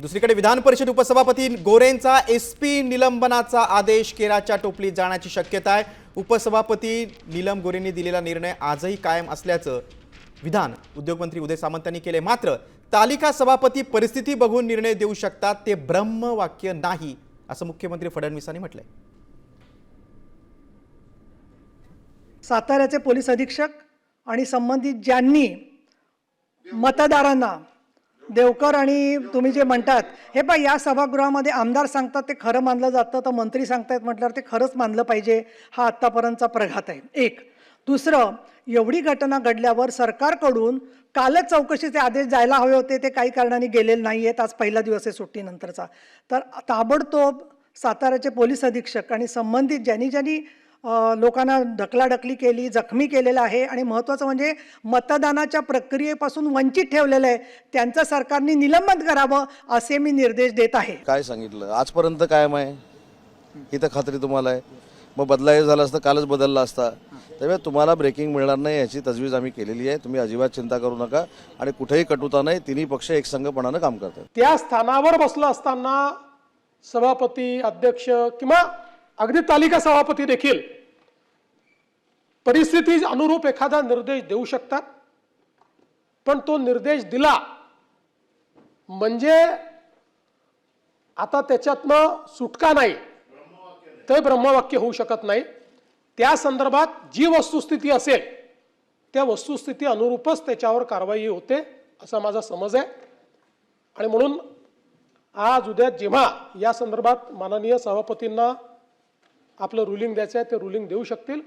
दुसरीकडे विधान परिषद उपसभापती गोरेंचा एसपी निलंबनाचा आदेश केराच्या टोपलीत जाण्याची शक्यता आहे। उपसभापती नीलम गोरेंनी दिलेला निर्णय आजही कायम असल्याचं विधान उद्योगमंत्री उदय सामंत यांनी केले। मात्र तालिका सभापती परिस्थिती बघून निर्णय देऊ शकतात, ते ब्रह्मवाक्य नाही असं मुख्यमंत्री फडणवीसांनी म्हटलंय। साताऱ्याचे पोलीस अधीक्षक आणि संबंधित ज्यांनी मतदारांना देवकर आणि तुम्ही जे म्हणतात हे पहा, या सभागृहामध्ये आमदार सांगतात ते खरं मानलं जातं, तर मंत्री सांगतायत म्हटल्यावर ते खरंच मानलं पाहिजे। हा आत्तापर्यंतचा प्रघात आहे। एक दुसरं, एवढी घटना घडल्यावर सरकारकडून कालच चौकशीचे आदेश जायला हवे होते, ते काही कारणाने गेलेले नाही आहेत। आज पहिला दिवस आहे सुट्टीनंतरचा, तर ताबडतोब साताऱ्याचे पोलीस अधीक्षक आणि संबंधित ज्यांनी लोकांना ढकलाढकली केली, जखमी केलेलं आहे आणि महत्त्वाचं म्हणजे मतदानाच्या प्रक्रियेपासून वंचित ठेवलेलं आहे, त्यांचं सरकारने निलंबन करावं असे मी निर्देश देत आहे। काय सांगितलं आजपर्यंत कायम आहे ही तर खात्री तुम्हाला आहे। मग बदलायचं झालं असतं कालच बदलला असता। त्यामुळे तुम्हाला ब्रेकिंग मिळणार नाही याची तजवीज आम्ही केलेली आहे। तुम्ही अजिबात चिंता करू नका आणि कुठेही कटुता नाही। तिन्ही पक्ष एकसंघपणानं काम करतात। त्या स्थानावर बसला असताना सभापती, अध्यक्ष किंवा अगदी तालिका सभापती देखील परिस्थिती अनुरूप एखादा निर्देश देऊ शकतात, पण तो निर्देश दिला म्हणजे आता त्याच्यातनं सुटका नाही, ते ब्रह्मवाक्य होऊ शकत नाही। त्या संदर्भात जी वस्तुस्थिती असेल त्या वस्तुस्थिती अनुरूपच त्याच्यावर कारवाई होते असा माझा समज आहे। आणि म्हणून आज उद्या जेव्हा या संदर्भात माननीय सभापतींना आपलं रुलिंग द्यायचं आहे ते रुलिंग देऊ शकतील।